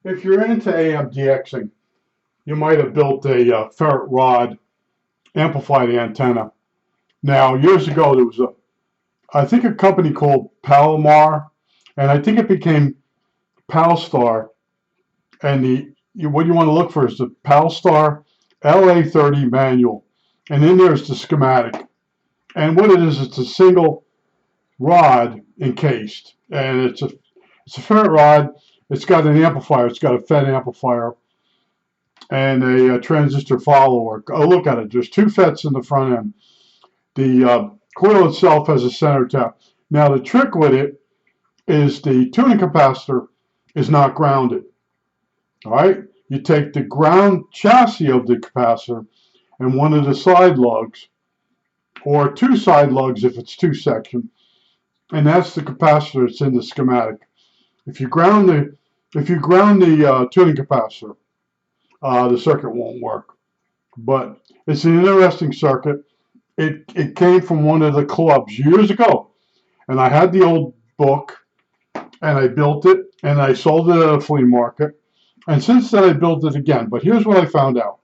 If you're into AMDXing, you might have built a ferrite rod amplified antenna. Now, years ago, there was I think a company called Palomar, and I think it became Palstar. And what you want to look for is the Palstar LA30 manual, and in there is the schematic. And what it is, it's a single rod encased, and it's a ferrite rod. It's got an amplifier. It's got a FET amplifier and a transistor follower. Oh, look at it. There's two FETs in the front end. The coil itself has a center tap. Now the trick with it is the tuning capacitor is not grounded. All right, you take the ground chassis of the capacitor and one of the side lugs, or two side lugs if it's two section, and that's the capacitor that's in the schematic. If you ground the tuning capacitor, the circuit won't work. But it's an interesting circuit. It came from one of the clubs years ago, and I had the old book, and I built it, and I sold it at a flea market, and since then I built it again. But here's what I found out.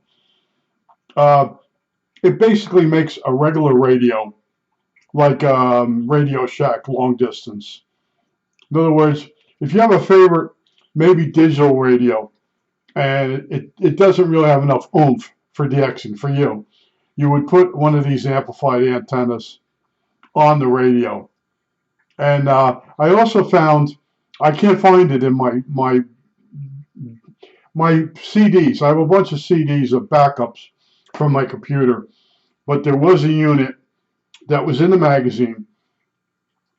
It basically makes a regular radio, like Radio Shack long distance. In other words, if you have a favorite, maybe digital radio, and it doesn't really have enough oomph for DXing for you, you would put one of these amplified antennas on the radio. And I also found, I can't find it in my CDs. I have a bunch of CDs of backups from my computer, but there was a unit that was in the magazine,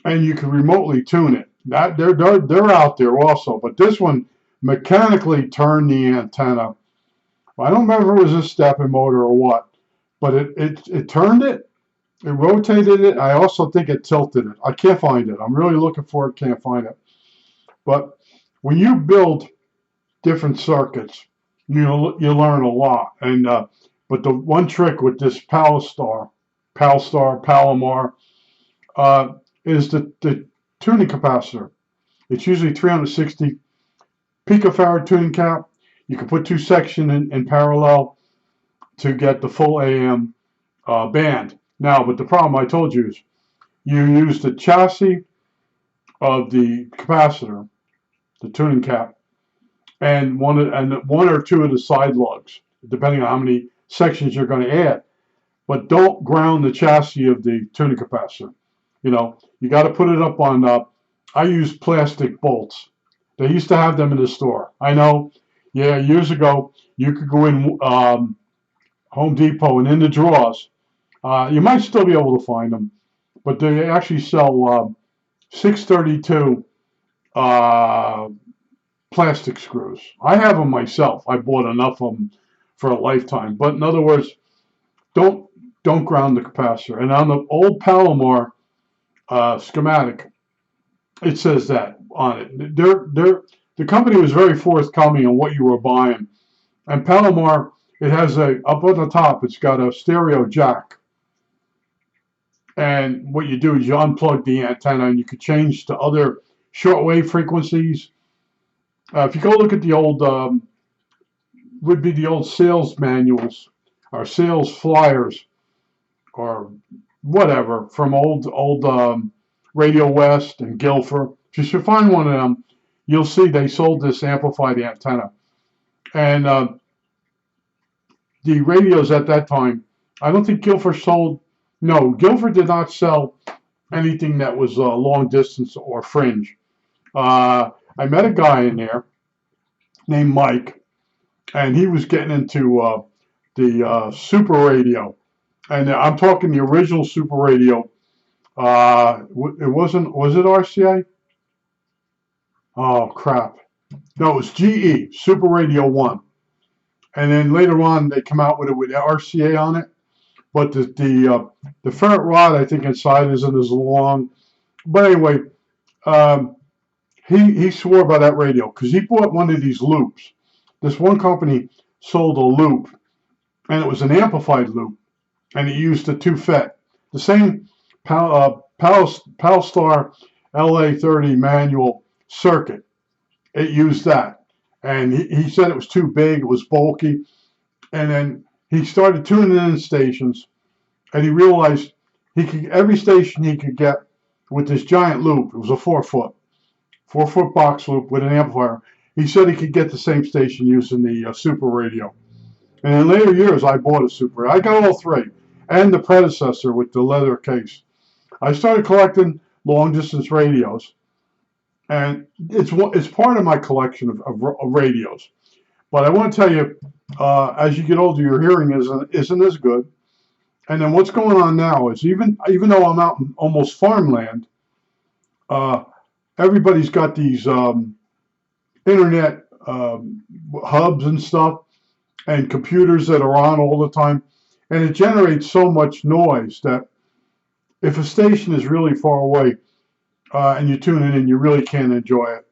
and you could remotely tune it. That they're out there also, but this one mechanically turned the antenna. I don't remember if it was a stepping motor or what, but it turned it, it rotated it. I also think it tilted it. I can't find it. I'm really looking for it, can't find it. But when you build different circuits, you learn a lot. And but the one trick with this Palomar, is the tuning capacitor. It's usually 360 picofarad tuning cap. You can put two sections in parallel to get the full AM band. Now, but the problem I told you is you use the chassis of the capacitor, the tuning cap, and one or two of the side lugs, depending on how many sections you're going to add. But don't ground the chassis of the tuning capacitor. You got to put it up on. I use plastic bolts. They used to have them in the store. I know. Yeah, years ago you could go in Home Depot and in the drawers. You might still be able to find them, but they actually sell 632 plastic screws. I have them myself. I bought enough of them for a lifetime. But in other words, don't ground the capacitor. And on the old Palomar schematic, it says that on it. The company was very forthcoming on what you were buying. And Palomar, it has up on the top, it's got a stereo jack. And what you do is you unplug the antenna and you could change to other shortwave frequencies. If you go look at the old, would be the old sales manuals or sales flyers or whatever from old Radio West and Guilford. If you should find one of them, you'll see they sold this amplified antenna. And the radios at that time, I don't think Guilford sold. No, Guilford did not sell anything that was long distance or fringe. I met a guy in there named Mike, and he was getting into the super radio. And I'm talking the original super radio. It wasn't, was it RCA? Oh, crap. No, it was GE, Super Radio 1. And then later on, they come out with it with RCA on it. But the ferrite rod, I think, inside isn't as long. But anyway, he swore by that radio because he bought one of these loops. This one company sold a loop, and it was an amplified loop, and it used the two FET. The same Palstar LA30 manual circuit. It used that. and he said it was too big, it was bulky, and then he started tuning in stations, and he realized he could every station he could get with this giant loop. It was a 4-foot box loop with an amplifier. He said he could get the same station using the Super Radio. And in later years, I bought a Super. I got all three, and the predecessor with the leather case. I started collecting long distance radios, and it's part of my collection of radios. But I want to tell you, as you get older, your hearing isn't as good. And then what's going on now is even though I'm out in almost farmland, everybody's got these internet hubs and stuff, and computers that are on all the time, and it generates so much noise that if a station is really far away and you tune in, you really can't enjoy it.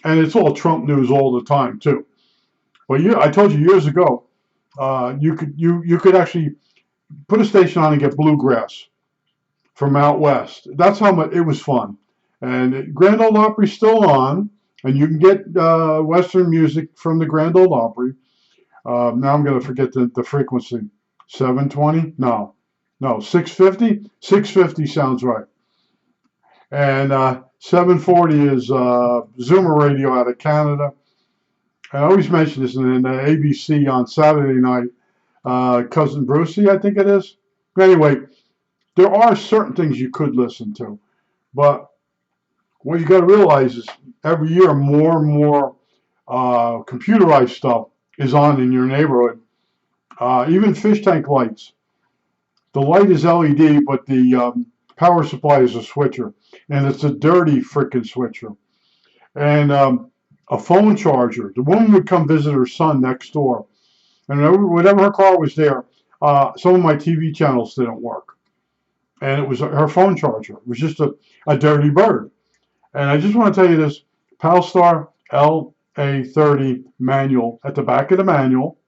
And it's all Trump news all the time too. But I told you years ago, you could actually put a station on and get bluegrass from out west. That's how much it was fun. And Grand Ole Opry's still on, and you can get Western music from the Grand Ole Opry. Now I'm going to forget the frequency. 720? No, 650. 650 sounds right. And 740 is Zoomer Radio out of Canada. I always mention this in the ABC on Saturday night. Cousin Brucey, I think it is. Anyway, there are certain things you could listen to, but what you got to realize is every year more and more computerized stuff is on in your neighborhood. Even fish tank lights. The light is LED, but the power supply is a switcher, and it's a dirty freaking switcher. And a phone charger. The woman would come visit her son next door, and whenever her car was there, some of my TV channels didn't work, and it was her phone charger. It was just a dirty bird. And I just want to tell you this: Palstar LA30 manual. At the back of the manual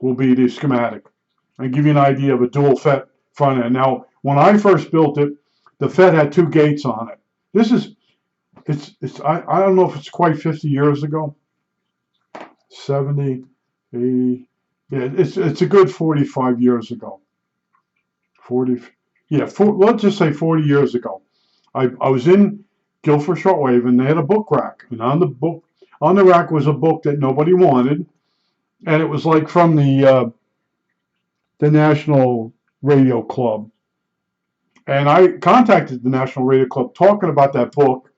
will be the schematic, and give you an idea of a dual FET front end. Now, when I first built it, the FET had 2 gates on it. I don't know if it's quite 50 years ago, 70, 80. Yeah, it's a good 45 years ago. 40, yeah, let's just say 40 years ago. I was in Guilford Shortwave, and they had a book rack, and on the rack was a book that nobody wanted, and it was like from the National Radio Club. And I contacted the National Radio Club talking about that book.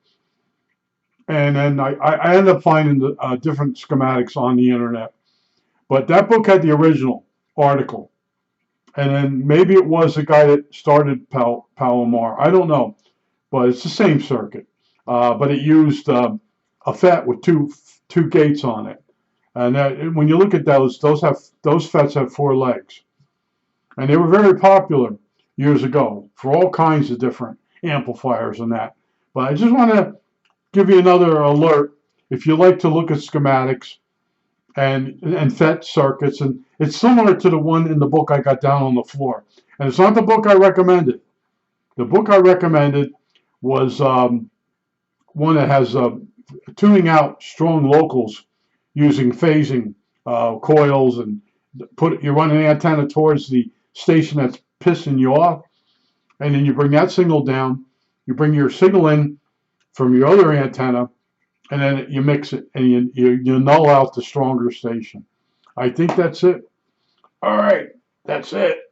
And then I ended up finding the different schematics on the internet. But that book had the original article. And then maybe it was the guy that started Palomar. I don't know. But it's the same circuit. But it used a FET with two gates on it. And when you look at those FETs have 4 legs. And they were very popular years ago for all kinds of different amplifiers and that. But I just want to give you another alert if you like to look at schematics and FET circuits, and it's similar to the one in the book I got down on the floor. And it's not the book I recommended. The book I recommended was one that has tuning out strong locals using phasing coils, and you run an antenna towards the station that's pissing you off, and then you bring that signal down, you bring your signal in from your other antenna, and then you mix it, and you null out the stronger station. I think that's it. All right, that's it.